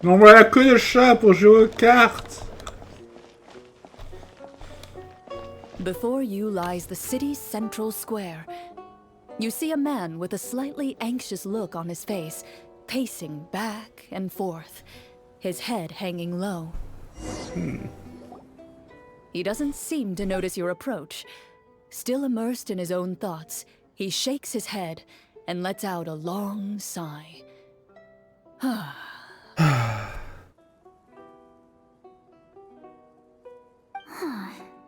Non, voilà que le chat pour jouer aux cartes. Before you lies the city's central square. You see a man with a slightly anxious look on his face, pacing back and forth, his head hanging low. He doesn't seem to notice your approach. Still immersed in his own thoughts, he shakes his head and lets out a long sigh.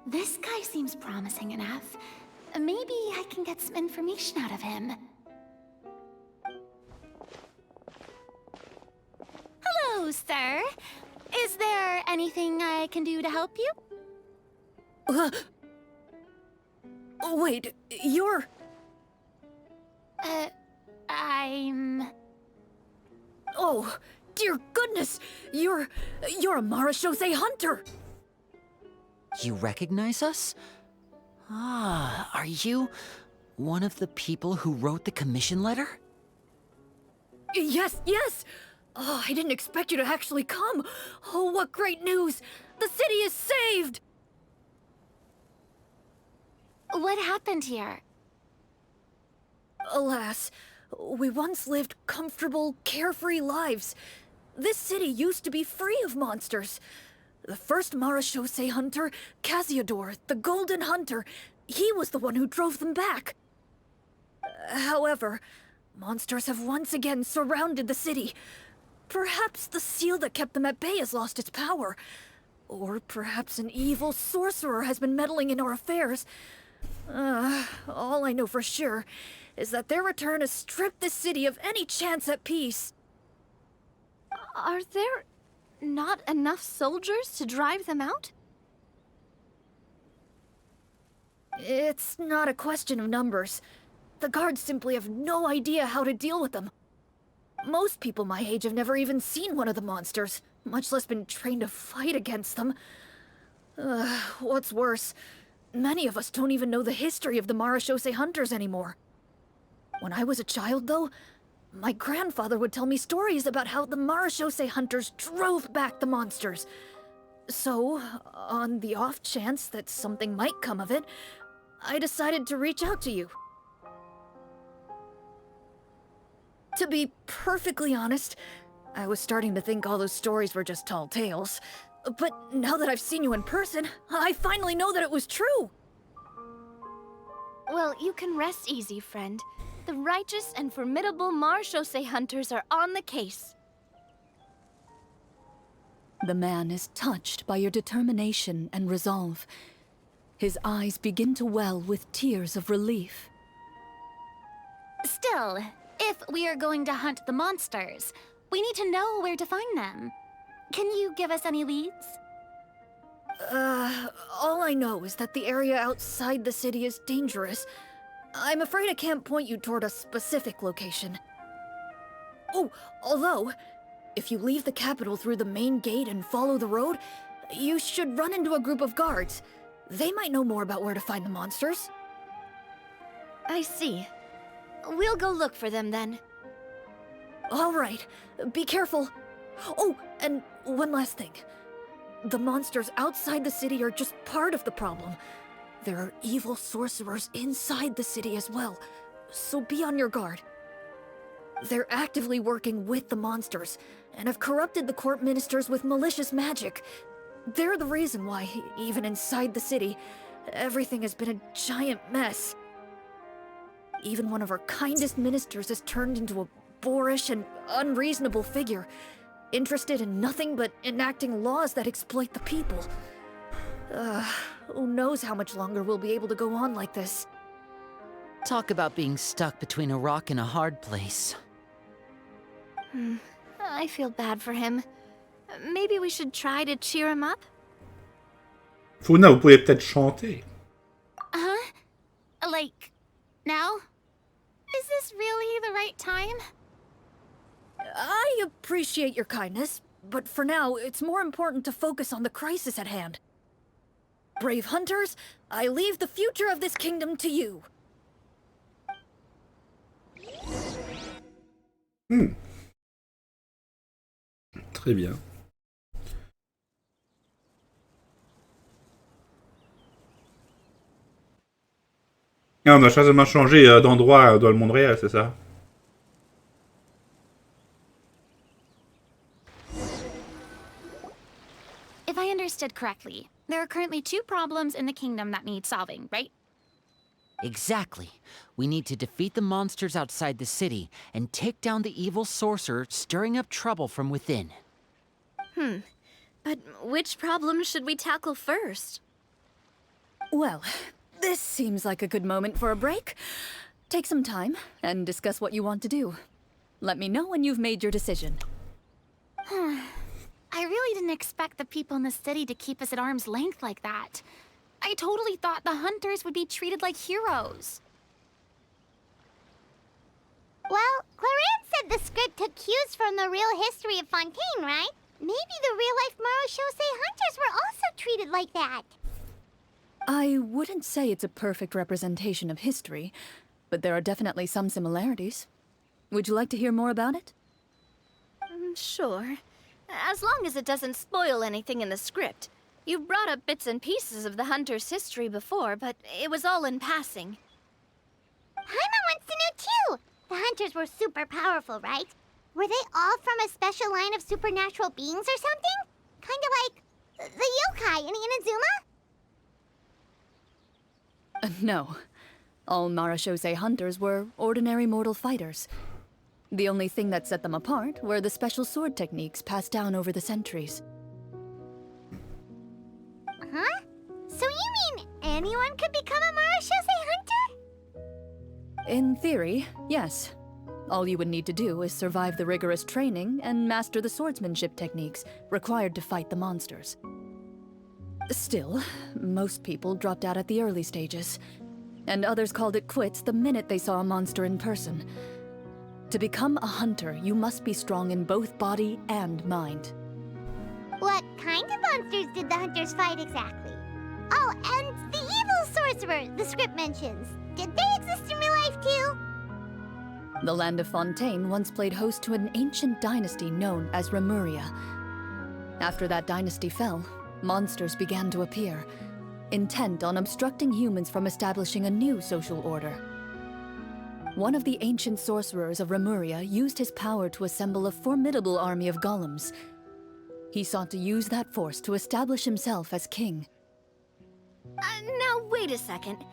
This guy seems promising enough. Maybe I can get some information out of him. Hello, sir. Is there anything I can do to help you? Wait, you're... I'm... Oh, dear goodness! You're a Marashose hunter! You recognize us? Ah, are you one of the people who wrote the commission letter? Yes, yes! Oh, I didn't expect you to actually come. Oh, what great news! The city is saved! What happened here? Alas, we once lived comfortable, carefree lives. This city used to be free of monsters. The first Marashose hunter, Casiodor, the Golden Hunter, he was the one who drove them back. However, monsters have once again surrounded the city. Perhaps the seal that kept them at bay has lost its power. Or perhaps an evil sorcerer has been meddling in our affairs. All I know for sure is that their return has stripped this city of any chance at peace. Are there not enough soldiers to drive them out? It's not a question of numbers. The guards simply have no idea how to deal with them. Most people my age have never even seen one of the monsters, much less been trained to fight against them. What's worse, many of us don't even know the history of the Marashose hunters anymore. When I was a child, though, my grandfather would tell me stories about how the Marashose hunters drove back the monsters. So, on the off chance that something might come of it, I decided to reach out to you. To be perfectly honest, I was starting to think all those stories were just tall tales. But now that I've seen you in person, I finally know that it was true! Well, you can rest easy, friend. The righteous and formidable Marashose hunters are on the case. The man is touched by your determination and resolve. His eyes begin to well with tears of relief. Still, if we are going to hunt the monsters, we need to know where to find them. Can you give us any leads? All I know is that the area outside the city is dangerous. I'm afraid I can't point you toward a specific location. Oh, although, if you leave the capital through the main gate and follow the road, you should run into a group of guards. They might know more about where to find the monsters. I see. We'll go look for them then. All right, be careful. Oh, and one last thing. The monsters outside the city are just part of the problem. There are evil sorcerers inside the city as well, so be on your guard. They're actively working with the monsters, and have corrupted the court ministers with malicious magic. They're the reason why, even inside the city, everything has been a giant mess. Even one of our kindest ministers has turned into a boorish and unreasonable figure, interested in nothing but enacting laws that exploit the people. Who knows how much longer we'll be able to go on like this. Talk about being stuck between a rock and a hard place. I feel bad for him. Maybe we should try to cheer him up? Furina, vous pourriez peut-être chanter. Huh? Like, now? Is this really the right time? I appreciate your kindness, but for now, it's more important to focus on the crisis at hand. Brave hunters, I leave the future of this kingdom to you. Très bien. Ah, on a changement changé d'endroit dans le monde réel, c'est ça? If I understood correctly, there are currently 2 problems in the kingdom that need solving, right? Exactly. We need to defeat the monsters outside the city and take down the evil sorcerer stirring up trouble from within. But which problem should we tackle first? Well, this seems like a good moment for a break. Take some time and discuss what you want to do. Let me know when you've made your decision. I really didn't expect the people in the city to keep us at arm's length like that. I totally thought the hunters would be treated like heroes. Well, Clorinde said the script took cues from the real history of Fontaine, right? Maybe the real-life Marachose hunters were also treated like that. I wouldn't say it's a perfect representation of history, but there are definitely some similarities. Would you like to hear more about it? Sure. As long as it doesn't spoil anything in the script. You brought up bits and pieces of the hunter's history before, but it was all in passing. Paimon wants to know too! The hunters were super powerful, right? Were they all from a special line of supernatural beings or something? Kind of like the yokai in Inazuma? No. All Marachose hunters were ordinary mortal fighters. The only thing that set them apart were the special sword techniques passed down over the centuries. Huh? So you mean anyone could become a Marachose hunter? In theory, yes. All you would need to do is survive the rigorous training and master the swordsmanship techniques required to fight the monsters. Still, most people dropped out at the early stages, and others called it quits the minute they saw a monster in person. To become a hunter, you must be strong in both body and mind. What kind of monsters did the hunters fight exactly? Oh, and the evil sorcerer the script mentions. Did they exist in real life too? The land of Fontaine once played host to an ancient dynasty known as Remuria. After that dynasty fell, monsters began to appear, intent on obstructing humans from establishing a new social order. One of the ancient sorcerers of Remuria used his power to assemble a formidable army of golems. He sought to use that force to establish himself as king. Now wait a second.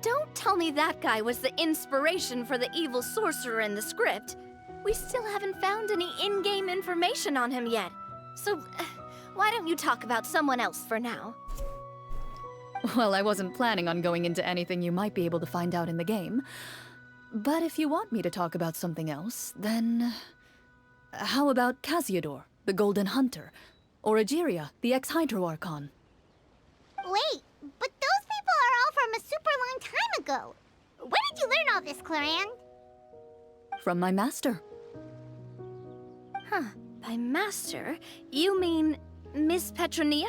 Don't tell me that guy was the inspiration for the evil sorcerer in the script. We still haven't found any in-game information on him yet. So, why don't you talk about someone else for now? Well, I wasn't planning on going into anything you might be able to find out in the game. But if you want me to talk about something else, then... How about Casiodor, the Golden Hunter? Or Egeria, the ex-Hydro Archon? Wait, but those people are all from a super long time ago. Where did you learn all this, Clorinde? From my master. Huh. By master, you mean Miss Petronia?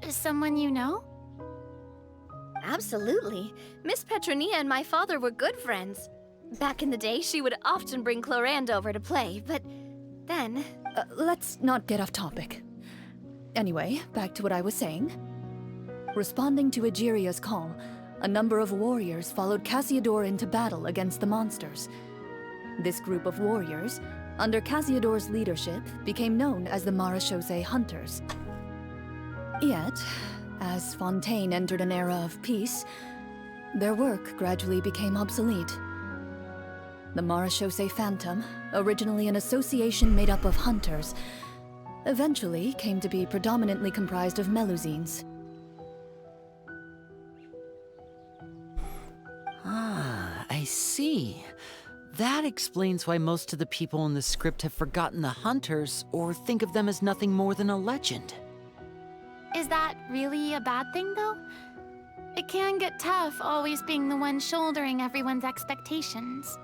Someone you know? Absolutely. Miss Petronia and my father were good friends. Back in the day, she would often bring Clorinde over to play, but then... Let's not get off topic. Anyway, back to what I was saying. Responding to Egeria's call, a number of warriors followed Casiodor into battle against the monsters. This group of warriors, under Casiodor's leadership, became known as the Marachose Hunters. Yet, as Fontaine entered an era of peace, their work gradually became obsolete. The Marachose Phantom, originally an association made up of hunters, eventually came to be predominantly comprised of Melusines. Ah, I see. That explains why most of the people in the script have forgotten the hunters or think of them as nothing more than a legend. Is that really a bad thing, though? It can get tough always being the one shouldering everyone's expectations.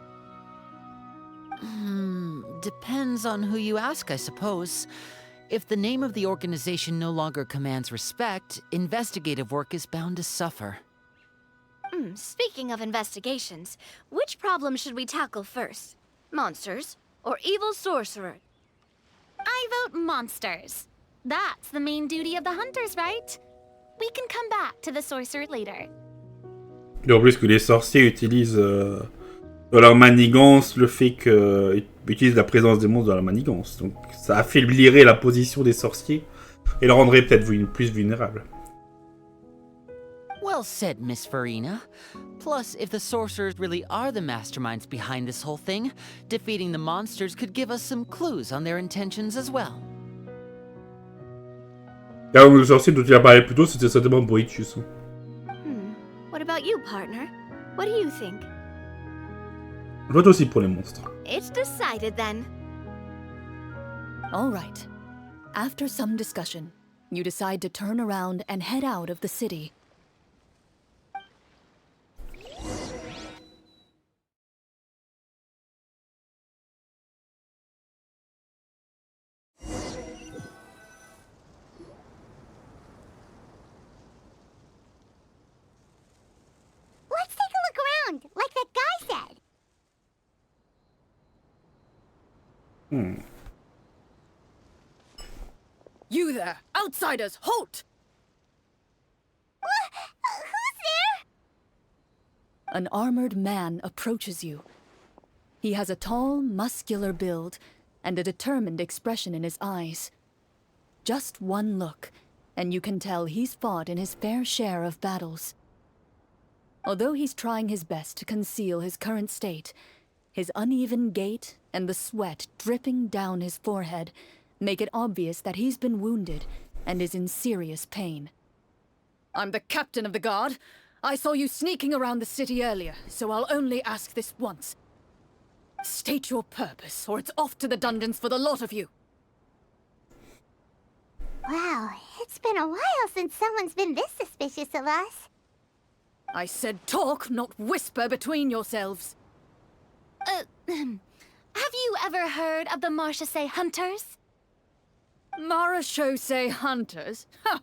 Depends on who you ask, I suppose. If the name of the organization no longer commands respect, investigative work is bound to suffer. Speaking of investigations, which problem should we tackle first? Monsters? or evil sorcerer? I vote monsters. That's the main duty of the hunters, right? We can come back to the sorcerer later. Et en plus que les sorciers utilisent dans leur manigance le fait qu'ils utilisent la présence des monstres dans leur manigance. Donc ça affaiblirait la position des sorciers et le rendrait peut-être plus vulnérables. Well said, Miss Furina. Plus, if the sorcerers really are the masterminds behind this whole thing, defeating the monsters could give us some clues on their intentions as well. Là où le sorcier dont tu as parlé plus tôt, c'était certainement Boïtius. What about you, partner? What do you think? Je vote aussi pour les monstres. It's decided then. All right. After some discussion, you decide to turn around and head out of the city. Let's take a look around, like that guy said. You there, outsiders, halt! Who's there? An armored man approaches you. He has a tall, muscular build and a determined expression in his eyes. Just one look, and you can tell he's fought in his fair share of battles. Although he's trying his best to conceal his current state, his uneven gait and the sweat dripping down his forehead make it obvious that he's been wounded and is in serious pain. I'm the captain of the guard. I saw you sneaking around the city earlier, so I'll only ask this once. State your purpose, or it's off to the dungeons for the lot of you. Wow, it's been a while since someone's been this suspicious of us. I said talk, not whisper between yourselves. Have you ever heard of the Marchese hunters? Marachose hunters? Ha!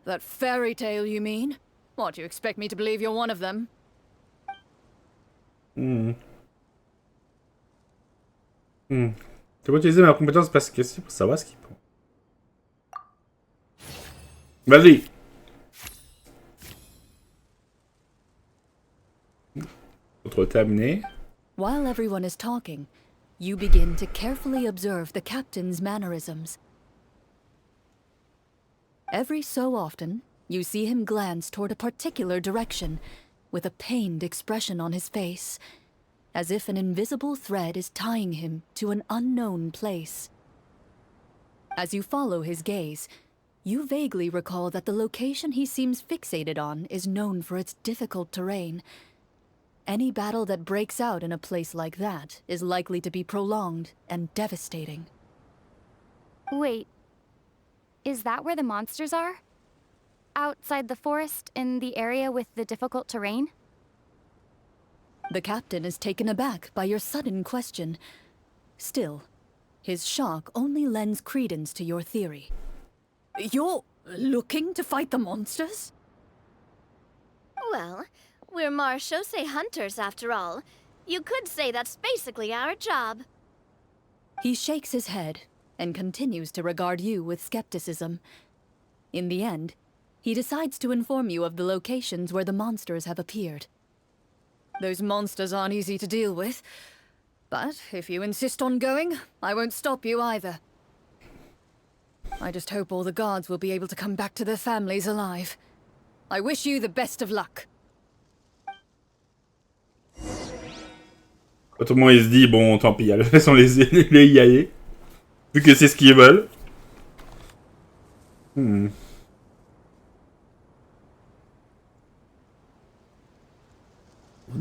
That fairy tale, you mean? What, you expect me to believe you're one of them? Je vais utiliser ma compétence perspicacité pour savoir ce qu'il prend. Vas-y. Autre terminé. While everyone is talking, you begin to carefully observe the captain's mannerisms. Every so often, you see him glance toward a particular direction, with a pained expression on his face, as if an invisible thread is tying him to an unknown place. As you follow his gaze, you vaguely recall that the location he seems fixated on is known for its difficult terrain. Any battle that breaks out in a place like that is likely to be prolonged and devastating. Wait, is that where the monsters are? Outside the forest, in the area with the difficult terrain? The captain is taken aback by your sudden question. Still, his shock only lends credence to your theory. You're looking to fight the monsters? Well, we're Marchese hunters after all. You could say that's basically our job. He shakes his head and continues to regard you with skepticism. In the end, he decides to inform you of the locations where the monsters have appeared. Those monsters aren't easy to deal with, but if you insist on going, I won't stop you either. I just hope all the guards will be able to come back to their families alive. I wish you the best of luck. Autrement, il se dit, bon, tant pis, laissons les y aller. Vu que c'est ce qu'ils veulent. On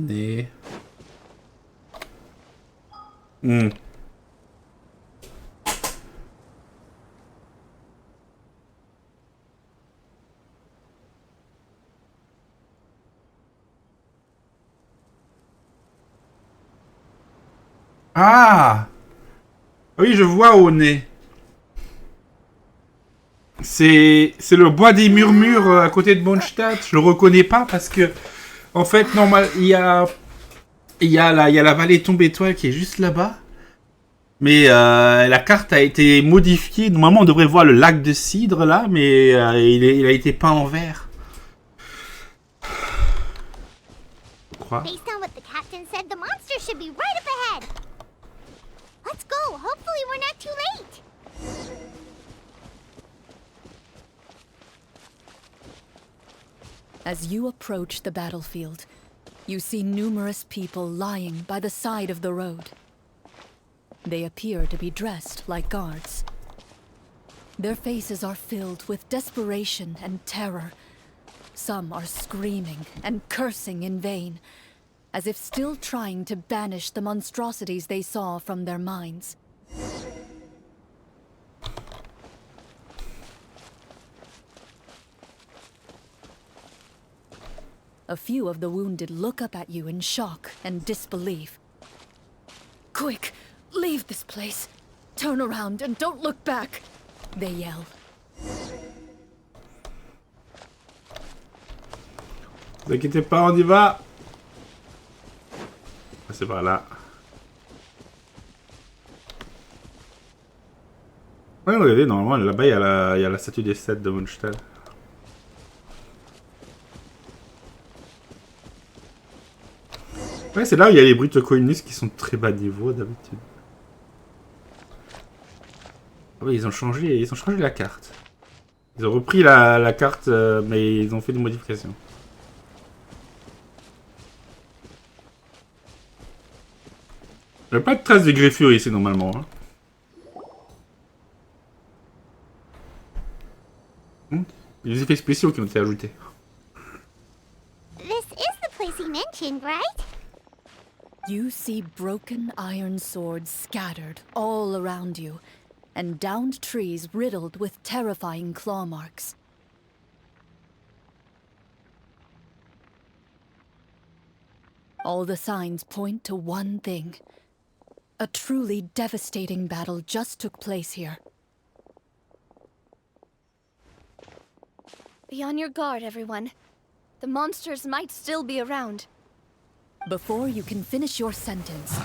est... Ah! Oui, je vois où on est. C'est le bois des murmures à côté de Mondstadt. Je le reconnais pas parce que, en fait, normal, il y a la vallée Tombe Étoile qui est juste là-bas. Mais la carte a été modifiée. Normalement, on devrait voir le lac de cidre là, mais il a été peint en vert. Je crois. Based on what the captain said, the monster should be right up ahead. Let's go. Hopefully we're not too late. As you approach the battlefield, you see numerous people lying by the side of the road. They appear to be dressed like guards. Their faces are filled with desperation and terror. Some are screaming and cursing in vain, as if still trying to banish the monstrosities they saw from their minds. A few of the wounded look up at you in shock and disbelief. Quick, leave this place. Turn around and don't look back, they yell. Ne vous inquiétez pas, on y va. C'est par là. Ouais, regardez, normalement, là-bas, il y a la statue des 7 de Mondstadt. Ouais, c'est là où il y a les brutes communistes qui sont de très bas niveau, d'habitude. Ah oui, ils ont changé la carte. Ils ont repris la carte, mais ils ont fait des modifications. Il n'y a pas de traces de griffures ici, normalement. Hein. Il y a des effets spéciaux qui ont été ajoutés. This is the place he mentioned, right? You see broken iron swords scattered all around you, and downed trees riddled with terrifying claw marks. All the signs point to one thing. A truly devastating battle just took place here. Be on your guard, everyone. The monsters might still be around. Before you can finish your sentence,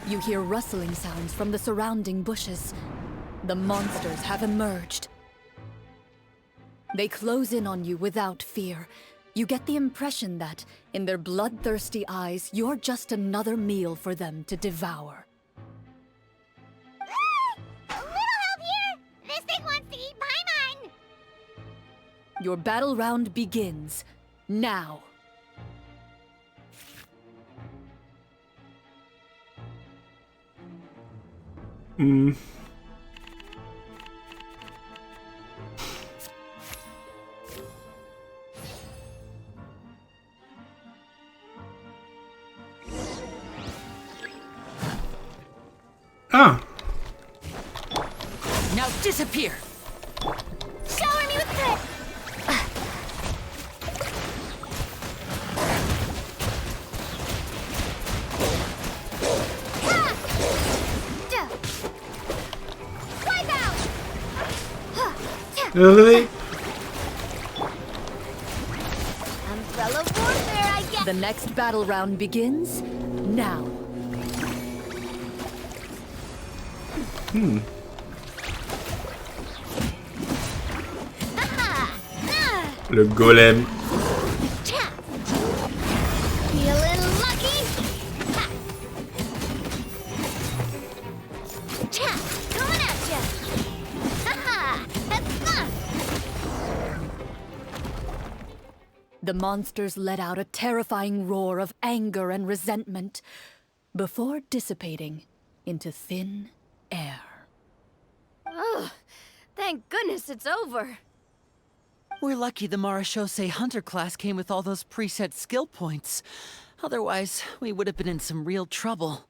you hear rustling sounds from the surrounding bushes. The monsters have emerged. They close in on you without fear. You get the impression that, in their bloodthirsty eyes, you're just another meal for them to devour. A little help here! This thing wants to eat Paimon! Your battle round begins now. Ah! Now disappear! Shower me with crit! Wipe out! Umbrella warfare, I guess! The next battle round begins now. Le golem. Feeling lucky? Coming at ya! That's fun! The monsters let out a terrifying roar of anger and resentment before dissipating into thin air. Ugh, thank goodness it's over. We're lucky the Marashose Hunter class came with all those preset skill points. Otherwise, we would have been in some real trouble.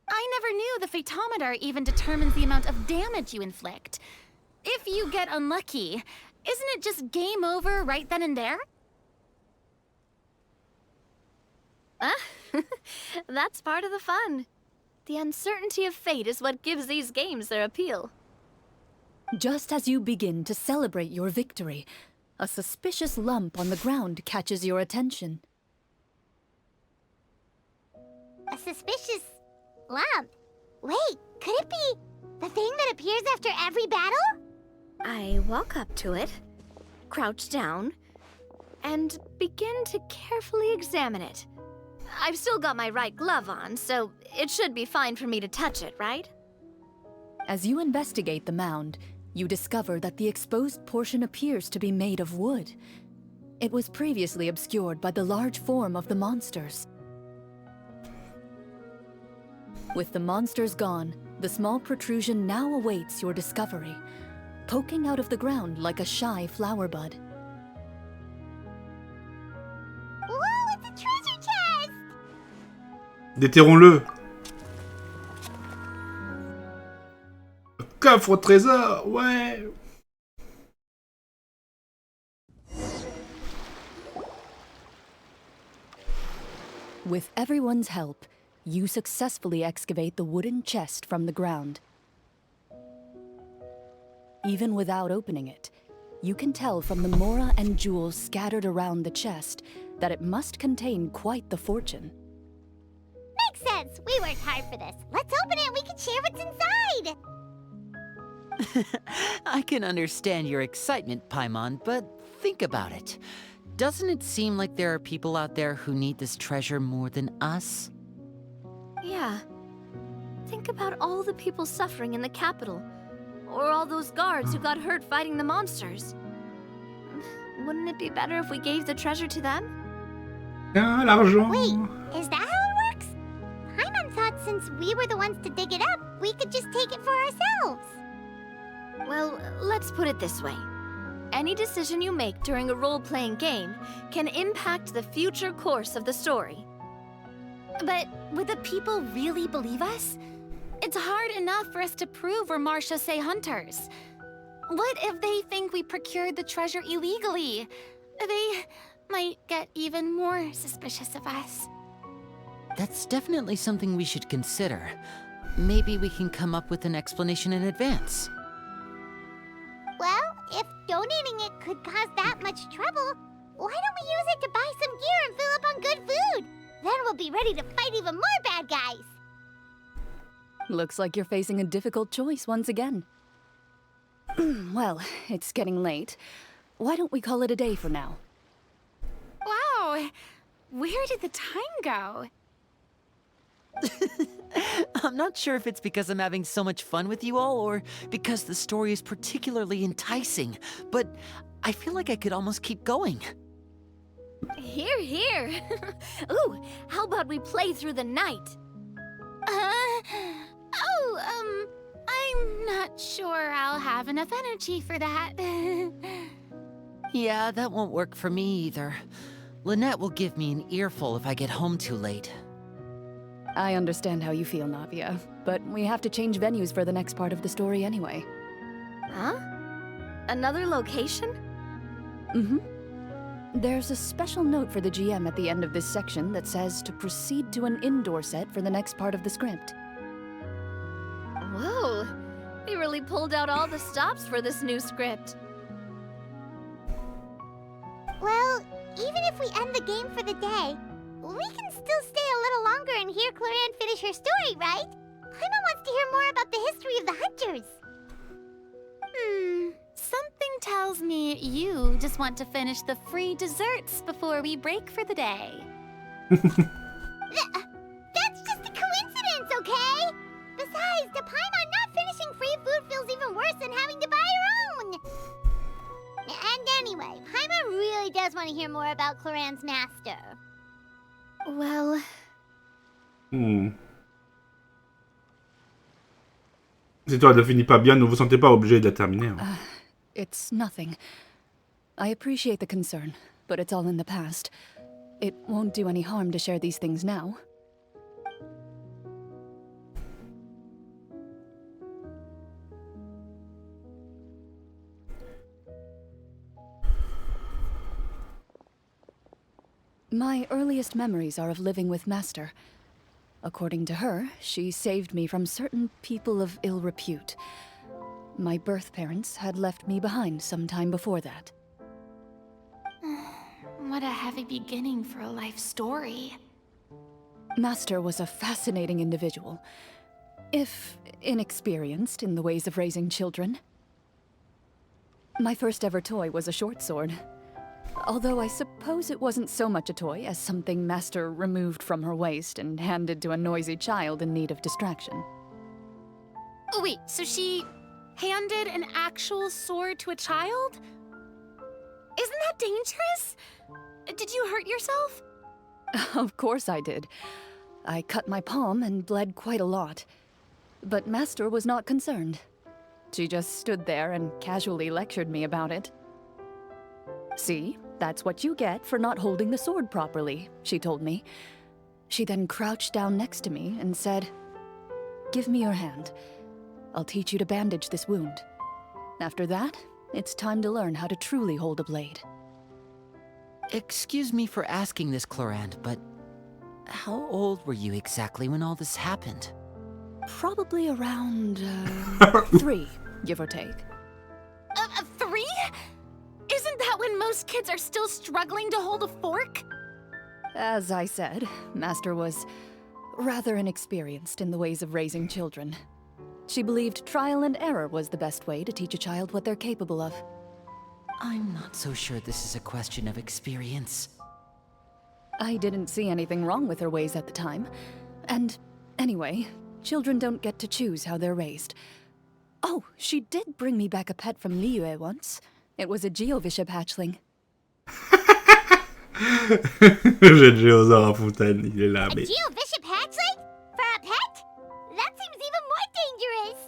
I never knew the Fatometer even determines the amount of damage you inflict. If you get unlucky, isn't it just game over right then and there? That's part of the fun. The uncertainty of fate is what gives these games their appeal. Just as you begin to celebrate your victory, a suspicious lump on the ground catches your attention. A suspicious lump. Wait, could treasures after every battle? I walk up to it, crouch down, and begin to carefully examine it. I've still got my right glove on, so it should be fine for me to touch it, right? As you investigate the mound, you discover that the exposed portion appears to be made of wood. It was previously obscured by the large form of the monsters. With the monsters gone, the small protrusion now awaits your discovery, poking out of the ground like a shy flower bud. Whoa, it's a treasure chest! Déterrons-le. Coffre au trésor, ouais. With everyone's help, you successfully excavate the wooden chest from the ground. Even without opening it, you can tell from the mora and jewels scattered around the chest that it must contain quite the fortune. Makes sense. We worked hard for this. Let's open it and we can share what's inside. I can understand your excitement, Paimon, but think about it. Doesn't it seem like there are people out there who need this treasure more than us? Yeah. Think about all the people suffering in the capital. Or all those guards who got hurt fighting the monsters. Wouldn't it be better if we gave the treasure to them? Ah, l'argent. Wait, is that how it works? Paimon thought since we were the ones to dig it up, we could just take it for ourselves. Well, let's put it this way. Any decision you make during a role-playing game can impact the future course of the story. But would the people really believe us? It's hard enough for us to prove we're Marcia Say hunters. What if they think we procured the treasure illegally? They might get even more suspicious of us. That's definitely something we should consider. Maybe we can come up with an explanation in advance. Well, if donating it could cause that much trouble, why don't we use it to buy some gear and fill up on good food? Then we'll be ready to fight even more bad guys. Looks like you're facing a difficult choice once again. Well, it's getting late. Why don't we call it a day for now? Wow! Where did the time go? I'm not sure if it's because I'm having so much fun with you all or because the story is particularly enticing, but I feel like I could almost keep going. Here, here. Ooh, how about we play through the night? I'm not sure I'll have enough energy for that. Yeah, that won't work for me either. Lynette will give me an earful if I get home too late. I understand how you feel, Navia, but we have to change venues for the next part of the story anyway. Huh? Another location? Mm-hmm. There's a special note for the GM at the end of this section that says to proceed to an indoor set for the next part of the script. Whoa, they really pulled out all the stops for this new script. Well, even if we end the game for the day, we can still stay a little longer and hear Clorinde finish her story, right? Paimon wants to hear more about the history of the hunters. Something tells me you just want to finish the free desserts before we break for the day. That's just a coincidence, okay? Besides, to Paimon, not finishing free food feels even worse than having to buy her own. And anyway, Paimon really does want to hear more about Clorinde's master. Well... Si toi, elle ne finit pas bien, ne vous sentez pas obligé de la terminer. Hein. It's nothing. I appreciate the concern, but it's all in the past. It won't do any harm to share these things now. My earliest memories are of living with Master. According to her, she saved me from certain people of ill repute. My birth parents had left me behind some time before that. What a heavy beginning for a life story. Master was a fascinating individual. if inexperienced in the ways of raising children. My first ever toy was a short sword. Although I suppose it wasn't so much a toy as something Master removed from her waist and handed to a noisy child in need of distraction. Oh wait, so she handed an actual sword to a child? Isn't that dangerous? Did you hurt yourself? Of course I did. I cut my palm and bled quite a lot. But Master was not concerned. She just stood there and casually lectured me about it. See, that's what you get for not holding the sword properly, she told me. She then crouched down next to me and said, "Give me your hand. I'll teach you to bandage this wound. After that, it's time to learn how to truly hold a blade." Excuse me for asking this, Clorinde, but how old were you exactly when all this happened? Probably around, 3, give or take. 3? Isn't that when most kids are still struggling to hold a fork? As I said, Master was rather inexperienced in the ways of raising children. She believed trial and error was the best way to teach a child what they're capable of. I'm not so sure this is a question of experience. I didn't see anything wrong with her ways at the time. And anyway, children don't get to choose how they're raised. Oh, she did bring me back a pet from Liyue once. It was a Geovishap hatchling. J'ai Géosaure à fontaine, il est là, A mais... Geovishap hatchling? For a pet? That seems even more dangerous.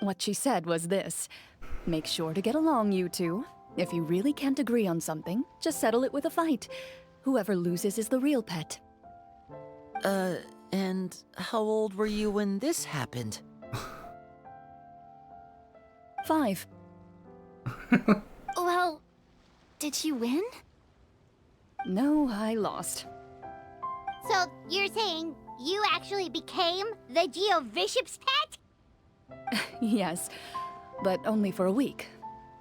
What she said was this: make sure to get along, you two. If you really can't agree on something, just settle it with a fight. Whoever loses is the real pet. And how old were you when this happened? 5. Well, did you win? No, I lost. So, you're saying you actually became the Geovishap's pet? Yes, but only for a week.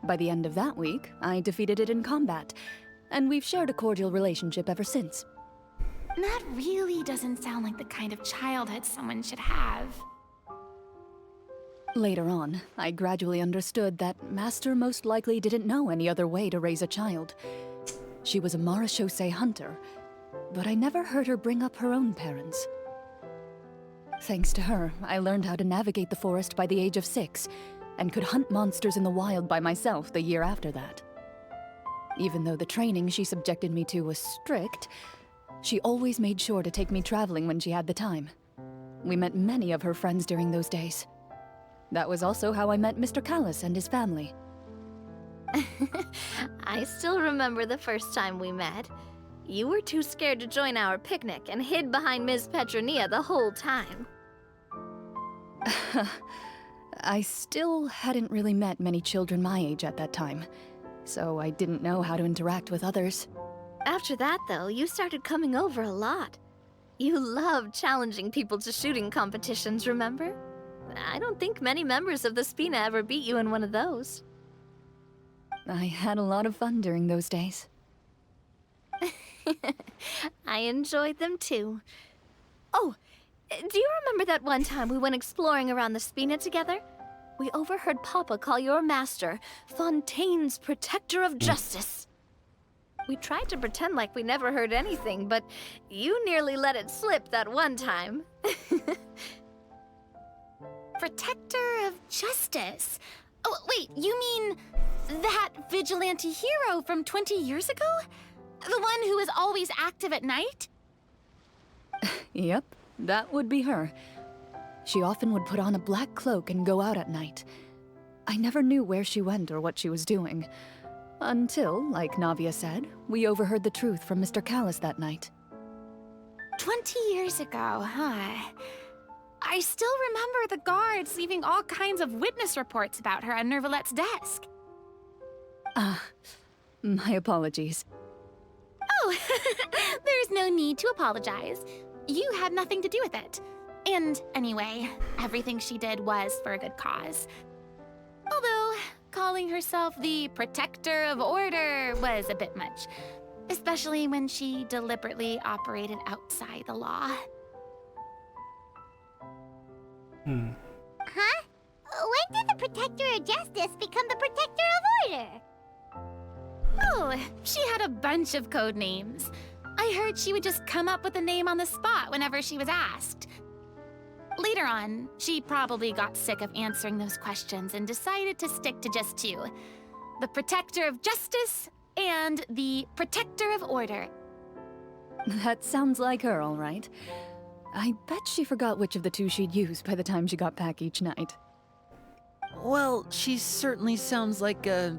By the end of that week, I defeated it in combat, and we've shared a cordial relationship ever since. That really doesn't sound like the kind of childhood someone should have. Later on, I gradually understood that Master most likely didn't know any other way to raise a child. She was a Marechaussee hunter, but I never heard her bring up her own parents. Thanks to her, I learned how to navigate the forest by the age of 6, and could hunt monsters in the wild by myself the year after that. Even though the training she subjected me to was strict, she always made sure to take me traveling when she had the time. We met many of her friends during those days. That was also how I met Mr. Callis and his family. I still remember the first time we met. You were too scared to join our picnic and hid behind Ms. Petronia the whole time. I still hadn't really met many children my age at that time, so I didn't know how to interact with others. After that, though, you started coming over a lot. You loved challenging people to shooting competitions, remember? I don't think many members of the Spina ever beat you in one of those. I had a lot of fun during those days. I enjoyed them too. Oh, do you remember that one time we went exploring around the Spina together? We overheard Papa call your master Fontaine's Protector of Justice. We tried to pretend like we never heard anything, but you nearly let it slip that one time. Protector of Justice? Oh, wait, you mean that vigilante hero from 20 years ago? The one who is always active at night? Yep, that would be her. She often would put on a black cloak and go out at night. I never knew where she went or what she was doing. Until, like Navia said, we overheard the truth from Mr. Callis that night. 20 years ago, huh? I still remember the guards leaving all kinds of witness reports about her on Nervalette's desk. My apologies. Oh, there's no need to apologize. You had nothing to do with it. And anyway, everything she did was for a good cause. Although, calling herself the Protector of Order was a bit much, especially when she deliberately operated outside the law. Huh? When did the Protector of Justice become the Protector of Order? Oh, she had a bunch of code names. I heard she would just come up with a name on the spot whenever she was asked. Later on, she probably got sick of answering those questions and decided to stick to just two. The Protector of Justice and the Protector of Order. That sounds like her, all right. I bet she forgot which of the two she'd use by the time she got back each night. Well, she certainly sounds like a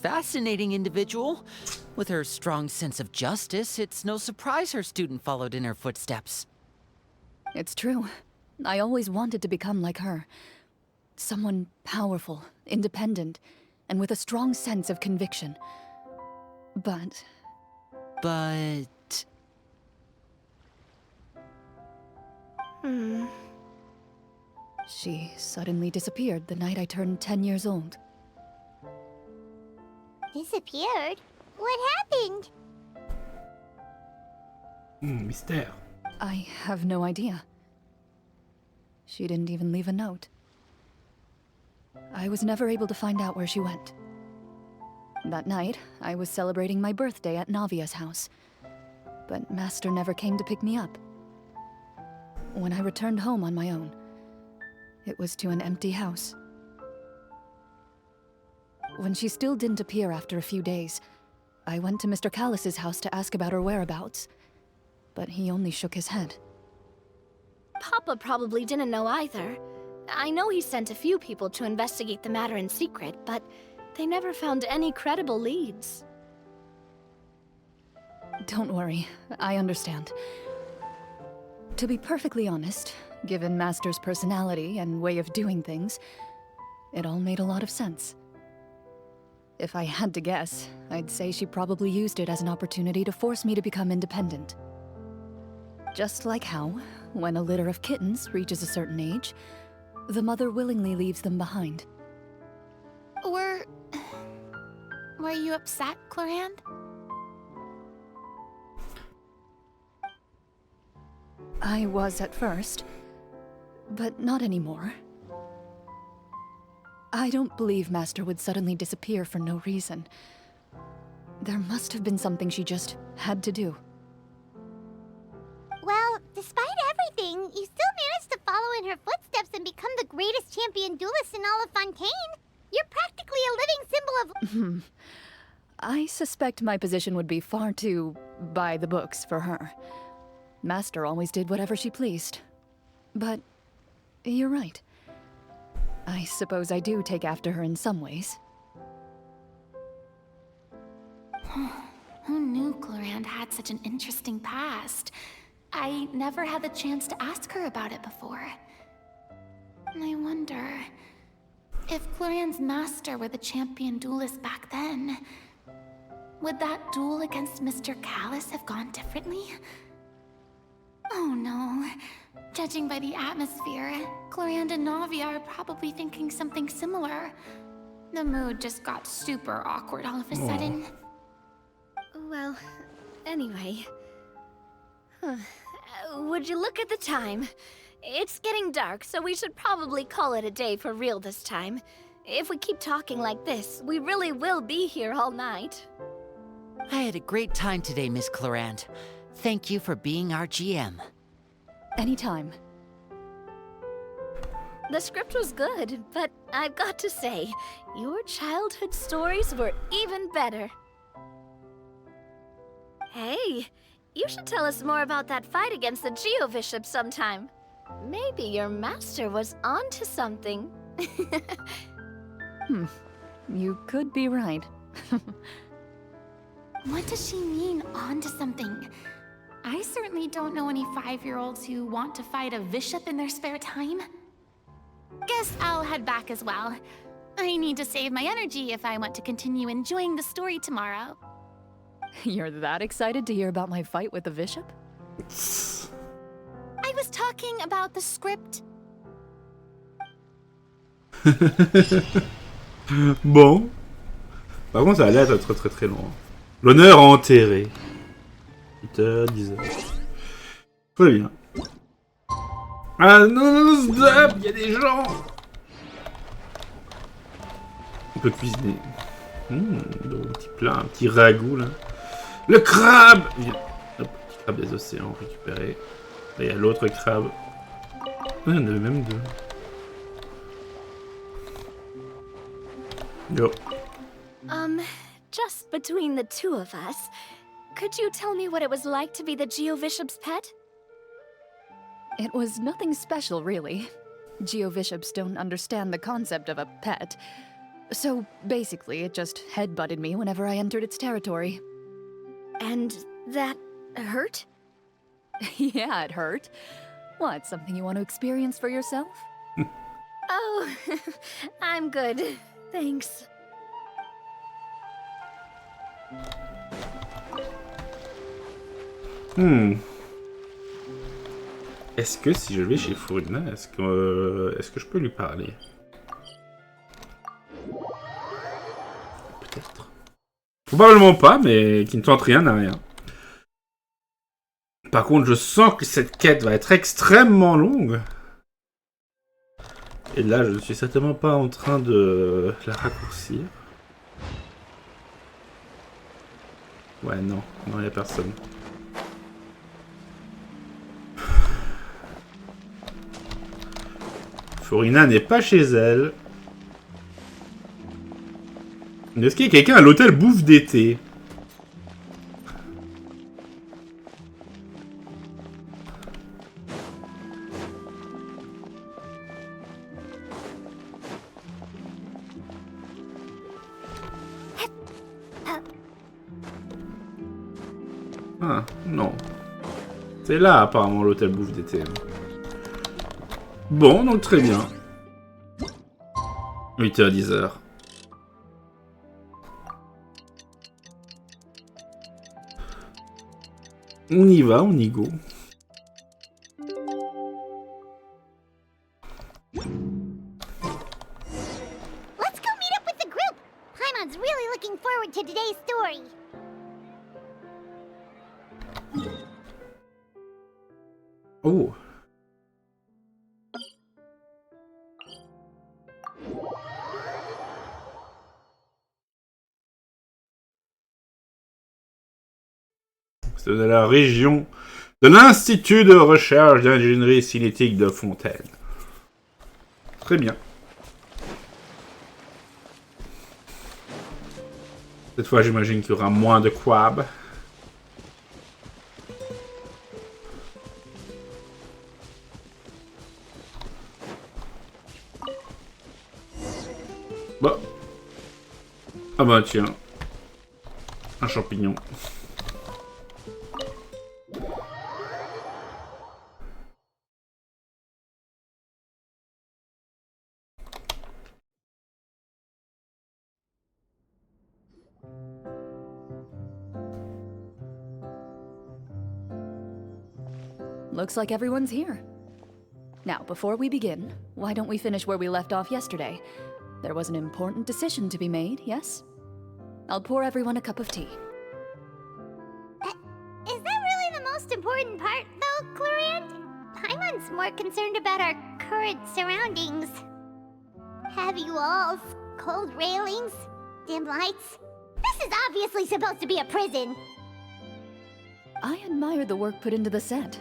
fascinating individual. With her strong sense of justice, it's no surprise her student followed in her footsteps. It's true. I always wanted to become like her. Someone powerful, independent, and with a strong sense of conviction. But... She suddenly disappeared the night I turned 10 years old. Disappeared? What happened? Mystère. I have no idea. She didn't even leave a note. I was never able to find out where she went. That night, I was celebrating my birthday at Navia's house, but Master never came to pick me up. When I returned home on my own, it was to an empty house. When she still didn't appear after a few days, I went to Mr. Callus's house to ask about her whereabouts, but he only shook his head. Papa probably didn't know either. I know he sent a few people to investigate the matter in secret, but they never found any credible leads. Don't worry, I understand. To be perfectly honest, given Master's personality and way of doing things, it all made a lot of sense. If I had to guess, I'd say she probably used it as an opportunity to force me to become independent. Just like how, when a litter of kittens reaches a certain age, the mother willingly leaves them behind. Were you upset, Clorinde? I was at first, but not anymore. I don't believe Master would suddenly disappear for no reason. There must have been something she just had to do. Well, despite everything, you still managed to follow in her footsteps and become the greatest champion duelist in all of Fontaine. You're practically a living symbol of... I suspect my position would be far too by the books for her. Master always did whatever she pleased. But you're right. I suppose I do take after her in some ways. Who knew Clorinde had such an interesting past? I never had the chance to ask her about it before. I wonder... if Clorinde's master were the champion duelist back then, would that duel against Mr. Callus have gone differently? Oh no. Judging by the atmosphere, Clorinde and Navia are probably thinking something similar. The mood just got super awkward all of a sudden. Well, anyway... Would you look at the time? It's getting dark, so we should probably call it a day for real this time. If we keep talking like this, we really will be here all night. I had a great time today, Miss Clorinde. Thank you for being our GM. Anytime. The script was good, but I've got to say, your childhood stories were even better. Hey, you should tell us more about that fight against the Geo-Bishop sometime. Maybe your master was onto something. You could be right. What does she mean, onto something? I certainly don't know any 5-year-olds who want to fight a bishop in their spare time. Guess I'll head back as well. I need to save my energy if I want to continue enjoying the story tomorrow. You're that excited to hear about my fight with the bishop? I was talking about the script. Bon. Par contre, ça allait être très très très long. L'honneur enterré. 8h, 10h. Très bien. Ah non, stop, il y a des gens. On peut cuisiner. Un petit plat, un petit ragoût là. Le crabe. Hop, petit crabe des océans récupéré. Là, il y a l'autre crabe. Ah, il y en avait même deux. Yo. Just between the two of us, could you tell me what it was like to be the Geobishop's pet? It was nothing special, really. Geobishops don't understand the concept of a pet. So basically, it just headbutted me whenever I entered its territory. And that hurt? Yeah, it hurt. What, something you want to experience for yourself? Oh, I'm good. Thanks. Est-ce que si je vais chez Furina, est-ce que je peux lui parler? Peut-être. Probablement pas, mais qui ne tente rien n'a rien. Par contre, je sens que cette quête va être extrêmement longue. Et là, je ne suis certainement pas en train de la raccourcir. Ouais, non, il n'y a personne. Furina n'est pas chez elle. Est-ce qu'il y a quelqu'un à l'hôtel bouffe d'été? Ah, non. C'est là, apparemment, l'hôtel bouffe d'été. Bon, donc très bien. 8h, 10h. On y va, on y go. Let's go meet up with the group. Paimon's really looking forward to today's story. Oh. C'est de la région de l'Institut de recherche d'ingénierie cinétique de Fontaine. Très bien. Cette fois, j'imagine qu'il y aura moins de quab. Bon. Ah bah tiens. Un champignon. Looks like everyone's here. Now, before we begin, why don't we finish where we left off yesterday? There was an important decision to be made, yes? I'll pour everyone a cup of tea. Is that really the most important part, though, Clorinde? Paimon's more concerned about our current surroundings. Heavy walls, cold railings, dim lights. This is obviously supposed to be a prison. I admire the work put into the set.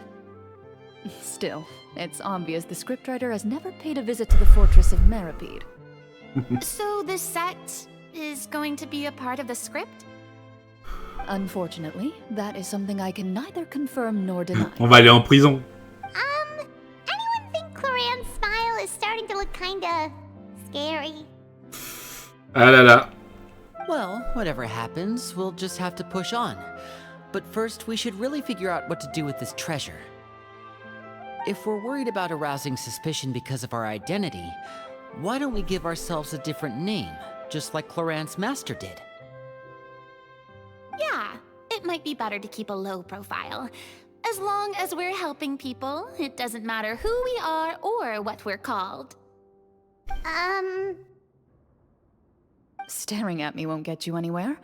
Still, it's obvious the scriptwriter has never paid a visit to the fortress of Meripede. So the set is going to be a part of the script? Unfortunately, that is something I can neither confirm nor deny. On va aller en prison. Anyone think Clorinde's smile is starting to look kinda scary? Ah là là. Well, whatever happens, we'll just have to push on. But first, we should really figure out what to do with this treasure. If we're worried about arousing suspicion because of our identity, why don't we give ourselves a different name, just like Clorinde's master did? Yeah, it might be better to keep a low profile. As long as we're helping people, it doesn't matter who we are or what we're called. Staring at me won't get you anywhere.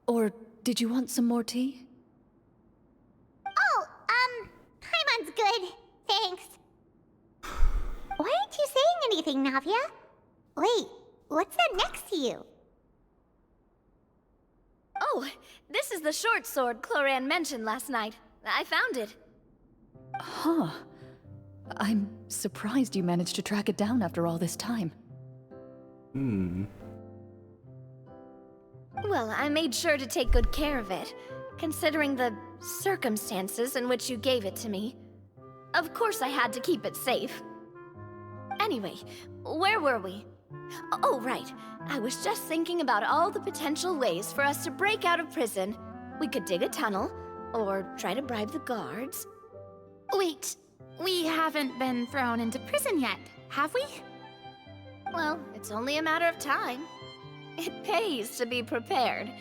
Or did you want some more tea? Oh, Paimon's good. Thanks. anything, Navia. Wait, what's that next to you? Oh, this is the short sword Clorinde mentioned last night. I found it. Huh. I'm surprised you managed to track it down after all this time. Well, I made sure to take good care of it, considering the circumstances in which you gave it to me. Of course I had to keep it safe. Anyway, where were we? Oh, right. I was just thinking about all the potential ways for us to break out of prison. We could dig a tunnel, or try to bribe the guards. Wait, we haven't been thrown into prison yet, have we? Well, it's only a matter of time. It pays to be prepared.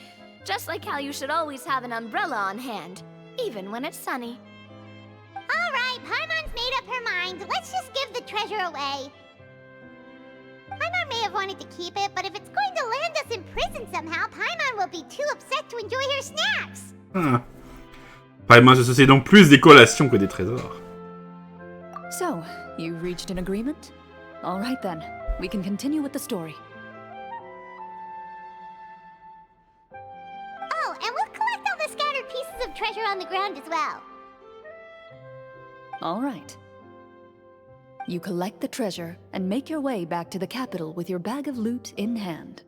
Just like how you should always have an umbrella on hand, even when it's sunny. Alright, Paimon's made up her mind. Let's just give the treasure away. Paimon may have wanted to keep it, but if it's going to land us in prison somehow, Paimon will be too upset to enjoy her snacks. Paimon se soucie donc plus des collations que des trésors. So, you reached an agreement? All right then, we can continue with the story. Oh, and we'll collect all the scattered pieces of treasure on the ground as well. All right. You collect the treasure and make your way back to the capital with your bag of loot in hand.